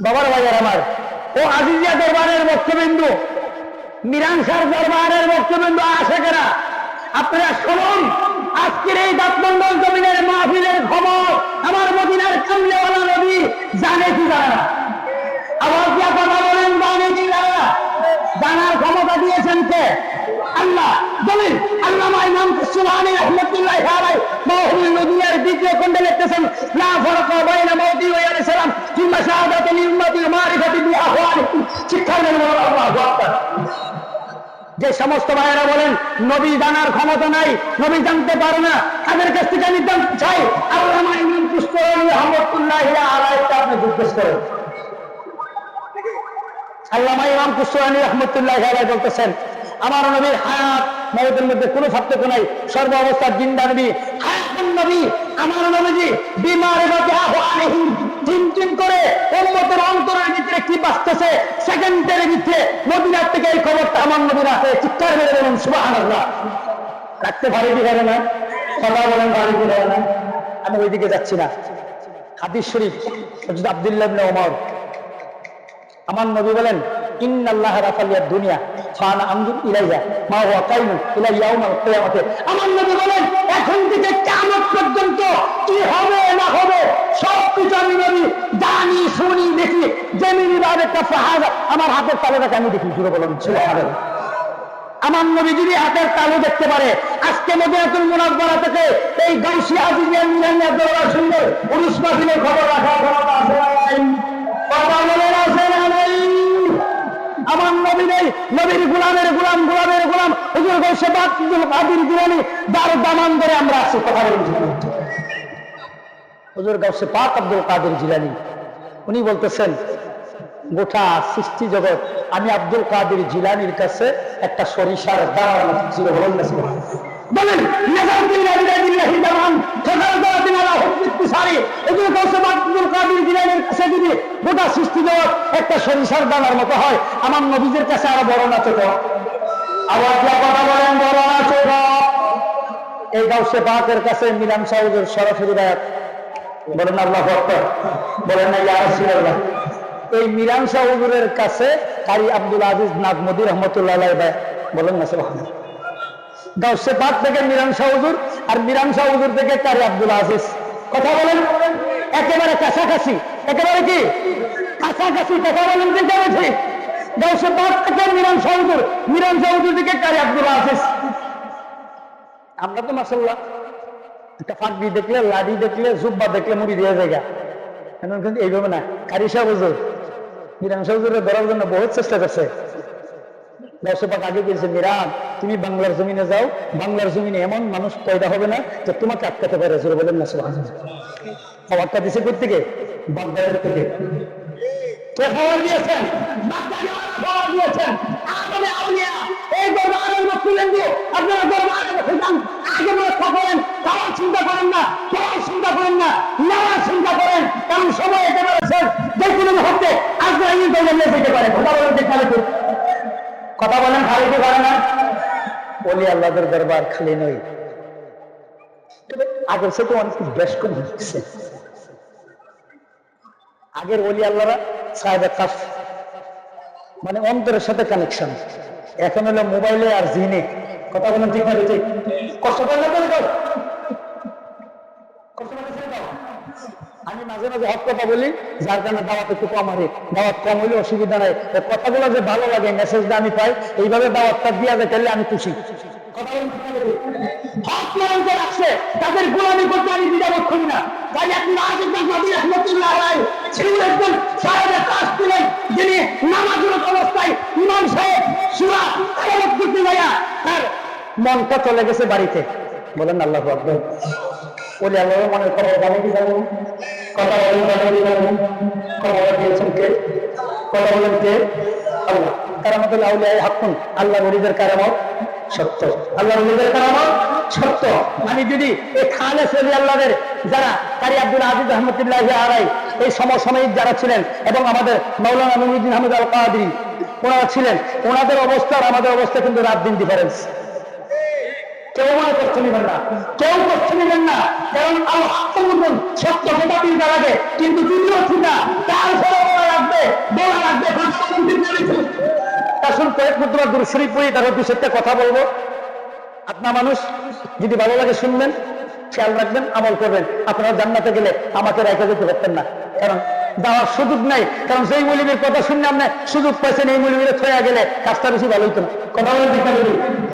বাবার ভাইয়ের আমার, ও আজিজিয়া দরবারের বক্তবিন্দু, মিরাংসার দরবারের বক্তবিন্দু আশেকেরা, আপনারা শুনুন আজকের এই দাঁতমন্ডল জমিনের মাহফিলের খবর আমার মদিনার কামলেওয়ালা নবী জানে কি জানে না? আবার কি কথা বলেন, জানে কি জানে না? জানার ক্ষমতা দিয়েছেন কে? আল্লাহ। বলেন আল্লামা ইমাম সুবহানী রাহমাতুল্লাহি আলাইহি মাহফিল নদীর দ্বিতীয় খণ্ডে লিখতেছেন, লা ফারকা বাইনা মাউতি ওয়া ইসলাম ফি মাশাহাদাতি উম্মতি মারিফাতি বি আহওয়ালিহি। শিক্ষা দেন আল্লাহু আকবার। যে সমস্ত ভাইয়েরা বলেন নবী জানার ক্ষমতা নাই, নবী জানতে পারে না, তাদের কাছ থেকে আমি জানতে চাই আল্লামা ইমাম কুশতুরানী রাহমাতুল্লাহি আলাইহি আপনি জিজ্ঞেস করেন। আল্লামা ইমাম কুশতুরানী রাহমাতুল্লাহি আলাইহি বলতেছেন, আমার নবীর হায়াত মওতের মধ্যে কোনো পার্থক্য নাই, সর্ব অবস্থার জিন্দা নবী, হায়াতুন নবী। আমার নবীজি বিমারিফাতি আহওয়ালিহি, চিন্তিত করে উম্মতের অন্তরের ভিতরে কি বাজতেছে সেকেন্ডের ভিতরে মদিনার থেকে এই খবরটা আমার নবীর আছে। চিৎকার মেরে বলুন সুবহানাল্লাহ। রাখতে পারে কি পারে না? কথা বলেন পারে কি পারে না? আমি ওইদিকে যাচ্ছি না। হাদিস শরীফ হযরত আব্দুল্লাহ ইবনে ওমর, আমার নবী বলেন, ইন্নাল্লাহ রাফালিয়াদ দুনিয়া ফানা আনজুর ইলাইহা মা হুয়া কাইমুন ইলা ইয়াউমিল কিয়ামাতে। আমার নবী বলেন এখন থেকে কিয়ামত পর্যন্ত কি হবে না হবে সব কিছু আমি নবী জানি, শুনি, দেখি। জমিনের একটা ফাহাদা আমার হাতের তালুটাকে আমি দেখি। জুড়ে বলুন সুবহানাল্লাহ। আমার নবী যদি হাতের তালু দেখতে পারে, আজকে মদিনাতুল মুনাওয়ারা থেকে এই গাউসিয়া আজিজিয়া মিলানিয়া দরবার শুনলে উরুস মাহফিলের খবর রাখার ক্ষমতা আছে না নাই? কথা বলেন আছে না নাই? আমার নবী নেই, নবীর গোলামের গোলাম, গোলামের গোলাম হুজুর গাউসে পাক আব্দুল কাদের জিলানী দার দামান ধরে আমরা আছি। কথা বলেন হুজুর গাউসে পাক আব্দুল কাদের জিলানী উনি বলতেছেন, গোটা সৃষ্টি জগৎ আমি আব্দুল কাদের জিলানীর কাছে একটা সরিষার দাঁড়ার মতো ছিল। বলেন গোটা সৃষ্টি জগৎ একটা সরিষার দানার মতো হয়, আমার নবীদের কাছে আরো বড় না ছোট? আবার কথা বলেন বড় না ছোট? এই গাউসে পাকের কাছে মিলান সাহেবের সরাসরি রায়াত বলেন আল্লাহু আকবার, বলেন না ইয়া রাসূলুল্লাহ। এই মিরান শাহ হুজুরের কাছে কারি আব্দুল আজিজ নাজমুদ্দি রহমতুল্লাহ আলাইহি বলেন না সুবহানাল্লাহ। গাউসে পাক থেকে মিরান শাহ হুজুর, আর মিরান শাহ হুজুর থেকে কারি আব্দুল আজিজ। কথা বলেন একেবারে কাছাকাছি, একেবারে কি কাছাকাছি? কথা বলেন ঠিক আছে? গাউসে পাক থেকে মিরান শাহ হুজুর, মিরান শাহ হুজুর থেকে কারি আব্দুল আজিজ। আমরা তো মাশাআল্লাহ একটা ফাঁকি দেখলে, লাডি দেখলে, জুব্বা দেখলে মুড়ি দিয়ে জায়গা, কিন্তু এইভাবে না। কারি শাহ হুজুর মিরান শাহ হুজুরের ধরার জন্য বহুত চেষ্টা করছে। গাউসে পাক আগে বলছে, মিরান তুমি বাংলার জমিনে যাও, বাংলার জমিনে এমন মানুষ পয়দা হবে না যে তোমাকে আটকাতে পারে। জোরে বলেন না সুবহানাল্লাহ। খবরটা দিছে কোথা থেকে? বাগদাদের থেকে। কে খবর দিয়েছেন? বাগদাদের খবর দিয়েছেন। আপনি আউলিয়া এই দরবারের বক্তব্য আপনারা দরবারে বসে যান, আগে ব্যাখ্যা করেন, তাও চিন্তা করেন না, কেউ চিন্তা করেন না, নেওয়ার চিন্তা করেন, কারণ সময় একেবারে শেষ। যে কোনো মুহূর্তে আজরাইল দরবারে যেতে পারে। কথা বলেন ঠিক খালি, কথা বলেন খালি কি পারে না? ওলি আল্লাহদের দরবার খালি নয়, আগের সাথে অনেক বেশ কম হচ্ছে। আগের ওলি আল্লাহরা সাহেব কাফ মানে অন্তরের সাথে কানেকশন, এখন হলো মোবাইলে আর জিনে। কথা বলেন ঠিক না? ঠিক কষ্ট করলে আমি মাঝে মাঝে হক কথা বলি, যার কারণে দাওয়াত একটু কম হারে। দাওয়াত কম হইলে অসুবিধা নাই, কথাগুলো যে ভালো লাগে, মেসেজটা আমি পাই, এইভাবে দাওয়াতটা দিয়া দেখলে আমি খুশি। তাদের গোলামি করতে আমি দ্বিধাবোধ করি না। তাই আপনি একজন সাহেবের কাজ ছিলেন, যিনি নামাজরত অবস্থায় ইমাম সাহেব সূরা তেলাওয়াত করতে যাইয়া তার মনটা চলে গেছে বাড়িতে। বলেন আল্লাহু আকবার। বলে আল্লাহর মনের খবর জানে কি জানেন? কথা বলেন, কথা দিয়েছেন কে? কথা বলেন কে? আল্লাহ। কারামাতুল আউলিয়া হাক্কুন, আল্লাহ ওলিদের কারামত সত্য, আল্লাহ ওলিদের কারামত সত্য। আমি যদি এই খালেস ওলি আল্লাহদের যারা কারি আব্দুল আজিজ রহমতুল্লাহি আলাইহি এই সমসাময়িক যারা ছিলেন, এবং আমাদের মাওলানা নুরুদ্দিন আহমদ আল কাদরি ওনারা ছিলেন, ওনাদের অবস্থা আর আমাদের অবস্থা কিন্তু রাত দিন ডিফারেন্স। কেউ মনে করতে নেবেন না, কেউ করতে নেবেন না, কারণ আল্লাহ সত্য কথা দিন তার আগে, কিন্তু যদিও ঠিক না তারপরে রাখবেন আসুন কয়েক মুদ্রা দুরূদ শরীফ পড়ি, তারপর দু চারটা কথা বলবো। আপনার মানুষ যদি ভালো লাগে শুনবেন, খেয়াল রাখবেন, আমল করবেন। আপনারা জান্নাতে গেলে আমাকে রেখে যেতে পারতেন না, কারণ যাওয়ার সুযোগ নাই। কারণ যেই মৌলবীর কথা শুনলে আপনি সুযোগ পাইছেন, এই মৌলবীরা ছয়া গেলে কাজটা বেশি ভালো হইতো না। কথা বলে